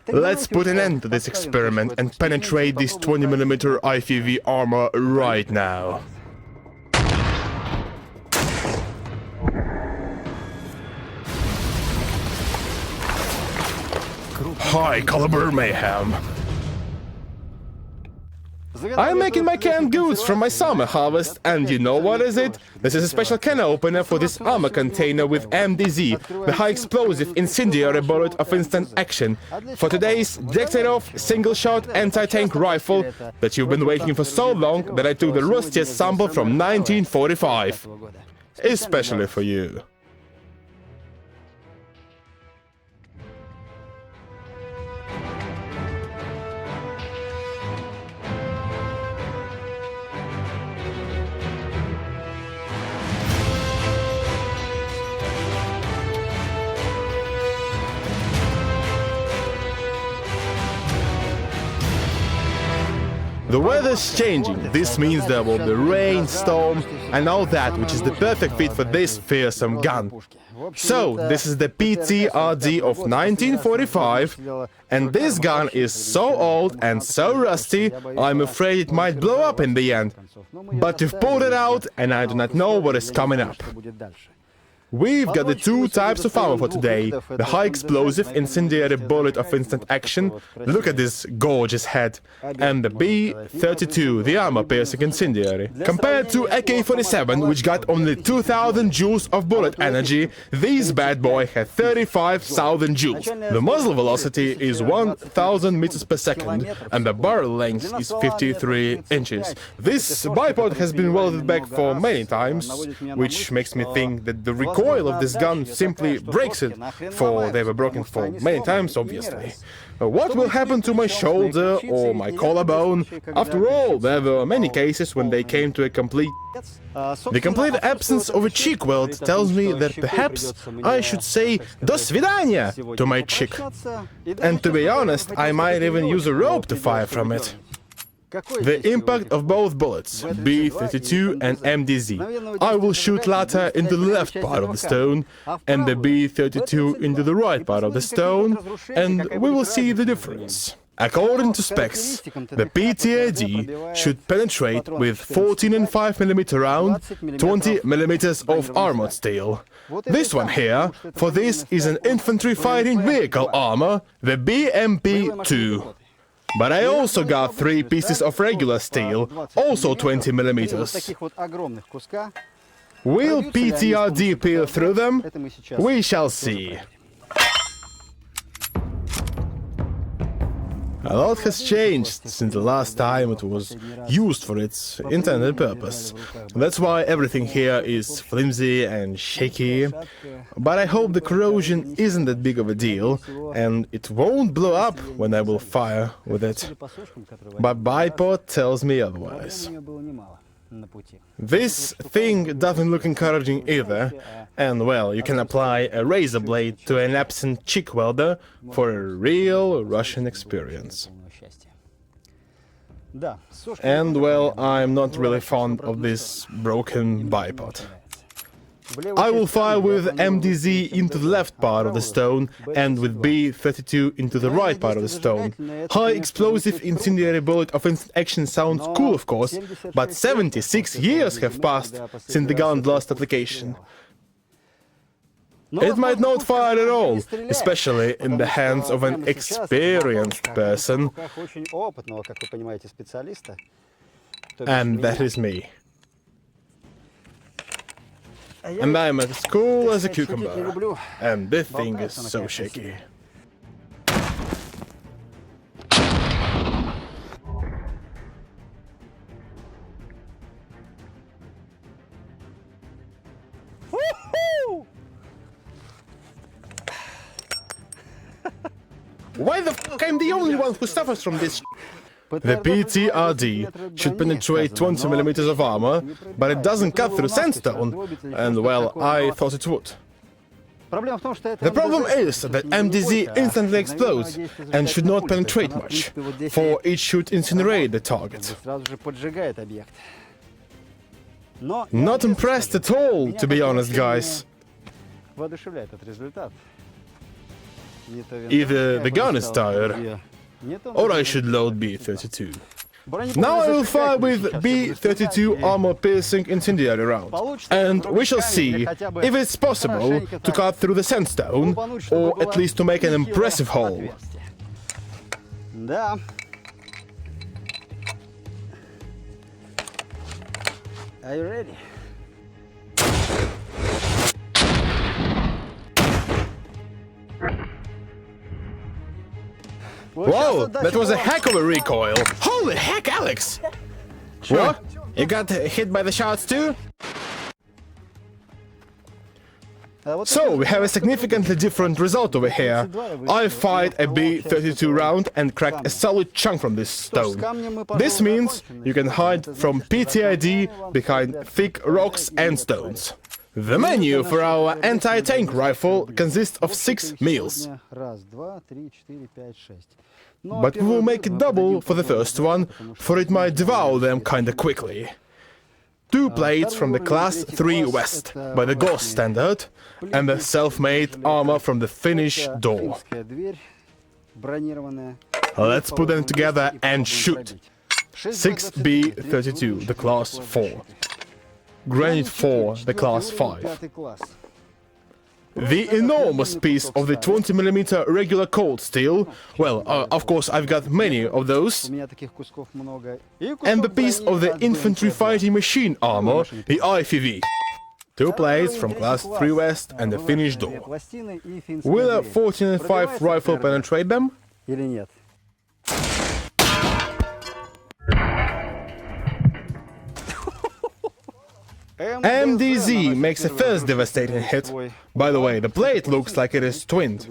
Let's put an end to this experiment and penetrate this 20mm IFV armor right now. Hi, Caliber Mayhem. I'm making my canned goods from my summer harvest, and you know what is it? This is a special can opener for this armor container with MDZ, the high explosive incendiary bullet of instant action, for today's Destined single-shot anti-tank rifle that you've been waiting for so long that I took the rustiest sample from 1945. Especially for you. The weather's changing. This means there will be rain, storm, and all that, which is the perfect fit for this fearsome gun. So, this is the PTRD of 1945, and this gun is so old and so rusty, I'm afraid it might blow up in the end. But we've pulled it out, and I do not know what is coming up. We've got the two types of armor for today, the high explosive incendiary bullet of instant action, look at this gorgeous head, and the B-32, the armor-piercing incendiary. Compared to AK-47, which got only 2000 joules of bullet energy, this bad boy had 35,000 joules. The muzzle velocity is 1000 meters per second, and the barrel length is 53 inches. This bipod has been welded back for many times, which makes me think that the recoil of this gun simply breaks it, for they were broken for many times, obviously. What will happen to my shoulder or my collarbone? After all, there were many cases when they came to a complete... The complete absence of a cheek weld tells me that perhaps I should say "do svidania" to my cheek. And to be honest, I might even use a rope to fire from it. The impact of both bullets, B-32 and MDZ. I will shoot latter into the left part of the stone, and the B-32 into the right part of the stone, and we will see the difference. According to specs, the PTRD should penetrate with 14 and 5mm round, 20mm of armored steel. This one here, for this is an infantry fighting vehicle armor, the BMP-2. But I also got 3 pieces of regular steel, also 20mm. Will PTRD peel through them? We shall see. A lot has changed since the last time it was used for its intended purpose. That's why everything here is flimsy and shaky. But I hope the corrosion isn't that big of a deal, and it won't blow up when I will fire with it. But bipod tells me otherwise. This thing doesn't look encouraging either, and well, you can apply a razor blade to an absent cheek welder for a real Russian experience. And well, I'm not really fond of this broken bipod. I will fire with MDZ into the left part of the stone and with B-32 into the right part of the stone. High explosive incendiary bullet of instant action sounds cool, of course, but 76 years have passed since the gun's last application. It might not fire at all, especially in the hands of an experienced person. And that is me. And I'm as cool as a cucumber, and this thing is so shaky. Why the f*** I'm the only one who suffers from this? The PTRD should penetrate 20mm of armor, but it doesn't cut through sandstone, and well, I thought it would. The problem is that MDZ instantly explodes and should not penetrate much, for it should incinerate the target. Not impressed at all, to be honest, guys. Either the gun is tired, or I should load B-32. Now I will fire with B-32 armor-piercing incendiary round, and we shall see if it's possible to cut through the sandstone, or at least to make an impressive hole. Are you ready? Whoa, that was a heck of a recoil! Holy heck, Alex! What? You got hit by the shots too? So, we have a significantly different result over here. I fired a B-32 round and cracked a solid chunk from this stone. This means you can hide from PTRD behind thick rocks and stones. The menu for our anti-tank rifle consists of 6 meals. But we will make it double for the first one, for it might devour them kinda quickly. 2 plates from the Class 3 West, by the Ghost standard, and the self-made armor from the Finnish door. Let's put them together and shoot. 6 B-32, the Class 4. Granite 4, the Class 5. The enormous piece of the 20mm regular cold steel, well, of course I've got many of those, and the piece of the infantry fighting machine armor, the IFV. 2 plates from Class 3 West and the Finnish door. Will a 14.5 rifle penetrate them? MDZ makes a first devastating hit. By the way, the plate looks like it is twinned.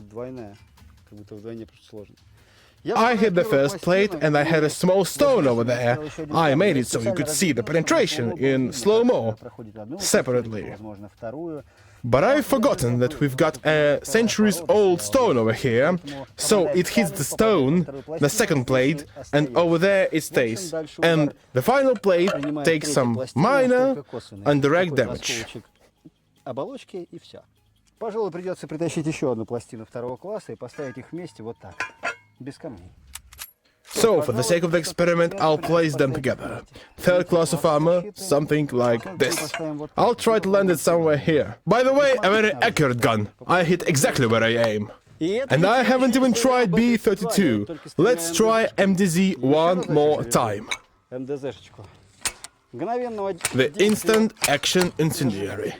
I hit the first plate and I had a small stone over there. I made it so you could see the penetration in slow-mo, separately. But I've forgotten that we've got a centuries-old stone over here, so it hits the stone, the second plate, and over there it stays. And the final plate takes some minor indirect damage. Пожалуй, придется притащить еще одну пластину второго класса и поставить их вместе вот так, без камней. So, for the sake of the experiment, I'll place them together. 3rd class of armor, something like this. I'll try to land it somewhere here. By the way, a very accurate gun. I hit exactly where I aim. And I haven't even tried B-32. Let's try MDZ one more time. The instant action incendiary.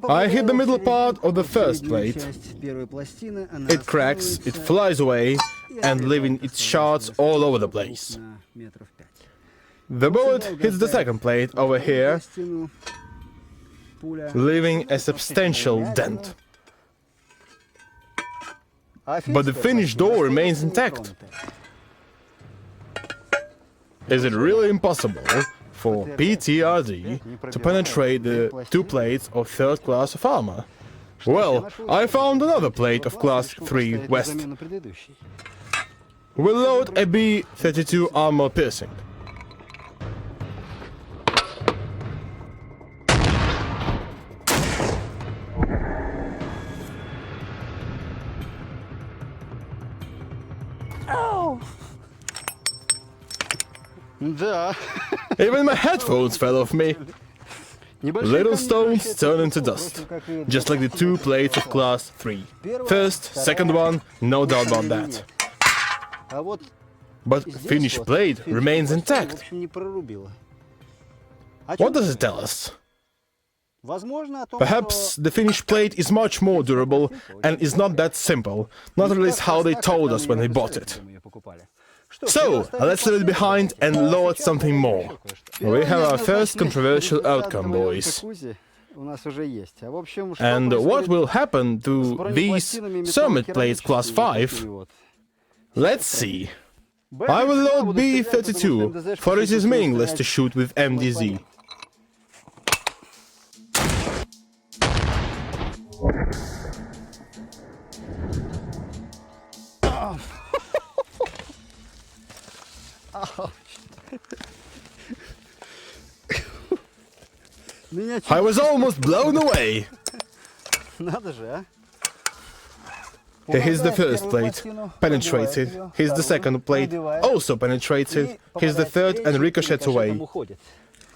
I hit the middle part of the first plate. It cracks, it flies away, and leaving its shards all over the place. The bullet hits the second plate over here, leaving a substantial dent. But the Finnish door remains intact. Is it really impossible for PTRD to penetrate the 2 plates of 3rd class of armor? Well, I found another plate of Class 3 West. We'll load a B-32 armor piercing. Even my headphones fell off me. Little stones turn into dust, just like the 2 plates of Class 3. First, second one, no doubt about that. But Finnish plate remains intact. What does it tell us? Perhaps the Finnish plate is much more durable and is not that simple, not at least how they told us when they bought it. So, let's leave it behind and load something more. We have our first controversial outcome, boys. And what will happen to these ceramic plates Class 5? Let's see. I will load B-32, for it is meaningless to shoot with MDZ. I was almost blown away. Надо же, а? Here's the first plate, penetrated. Here's the second plate, also penetrated. Here's the third and ricochets away.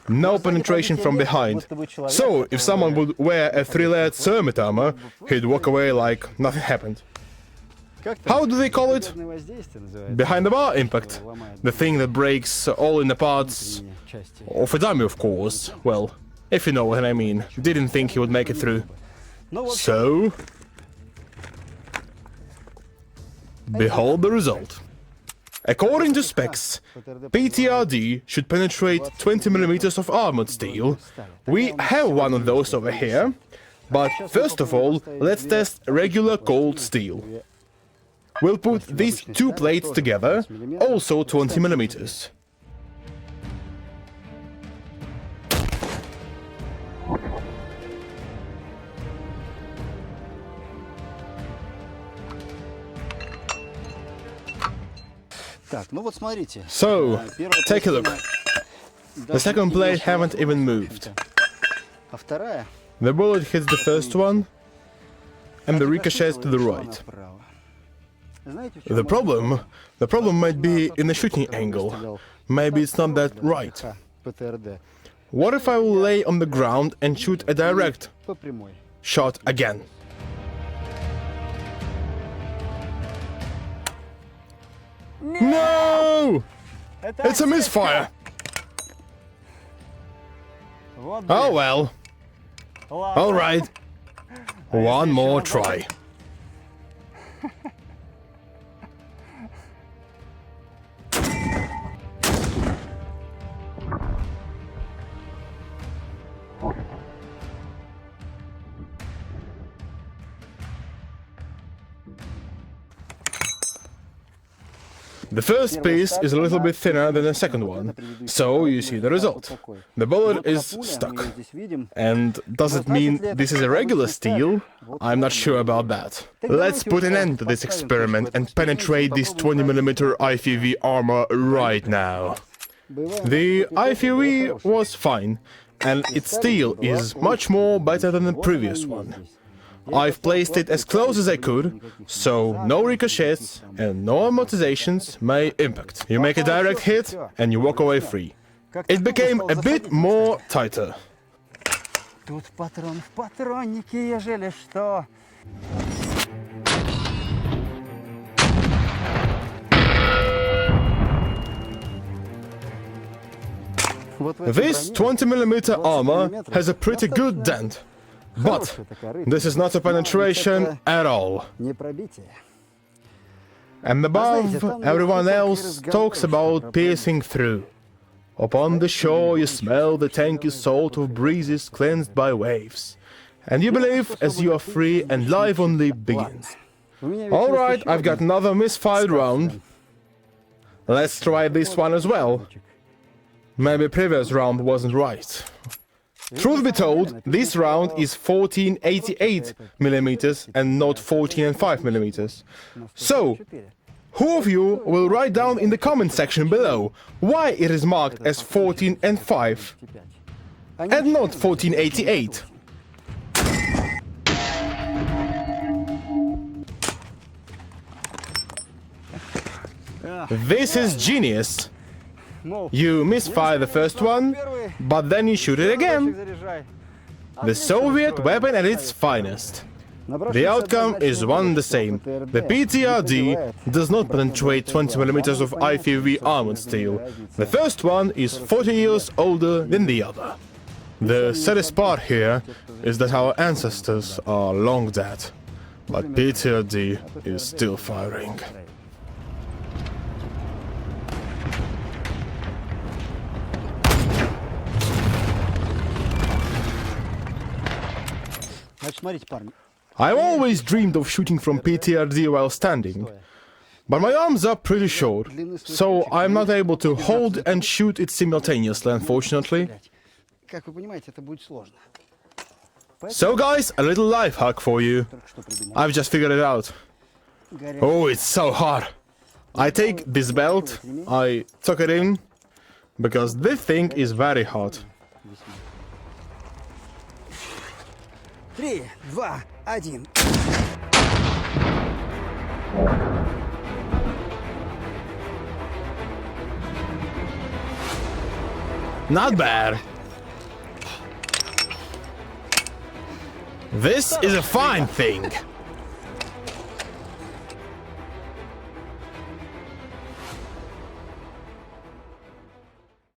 No penetration from behind. So, if someone would wear a 3-layered thermite armor, he'd walk away like nothing happened. How do they call it? Behind the bar impact. The thing that breaks all in the parts of a dummy, of course. Well, if you know what I mean. Didn't think he would make it through. So... behold the result. According to specs, PTRD should penetrate 20mm of armored steel. We have one of those over here, but first of all, let's test regular cold steel. We'll put these two plates together, also 20mm. So, take a look. The second plate haven't even moved. The bullet hits the first one, and the ricochets to the right. The problem might be in the shooting angle. Maybe it's not that right. What if I will lay on the ground and shoot a direct shot again? No! It's a misfire! Oh well. Alright. One more try. The first piece is a little bit thinner than the second one, so you see the result. The bullet is stuck. And does it mean this is a regular steel? I'm not sure about that. Let's put an end to this experiment and penetrate this 20mm IFV armor right now. The IFV was fine, and its steel is much more better than the previous one. I've placed it as close as I could, so no ricochets and no amortizations may impact. You make a direct hit and you walk away free. It became a bit more tighter. This 20mm armor has a pretty good dent. But this is not a penetration at all. And above, everyone else talks about piercing through. Upon the shore you smell the tanky salt of breezes cleansed by waves. And you believe as you are free and life only begins. Alright, I've got another misfired round. Let's try this one as well. Maybe previous round wasn't right. Truth be told, this round is 1488mm and not 14.5mm. So, who of you will write down in the comment section below why it is marked as 14.5 and not 1488? This is genius. You misfire the first one, but then you shoot it again. The Soviet weapon at its finest. The outcome is one and the same. The PTRD does not penetrate 20mm of IFV armored steel. The first one is 40 years older than the other. The saddest part here is that our ancestors are long dead, but PTRD is still firing. I've always dreamed of shooting from PTRD while standing, but my arms are pretty short, so I'm not able to hold and shoot it simultaneously, unfortunately. So guys, a little life hack for you. I've just figured it out. Oh, it's so hot. I take this belt, I tuck it in, because this thing is very hot. 3, 2, 1. Not bad. This is a fine thing.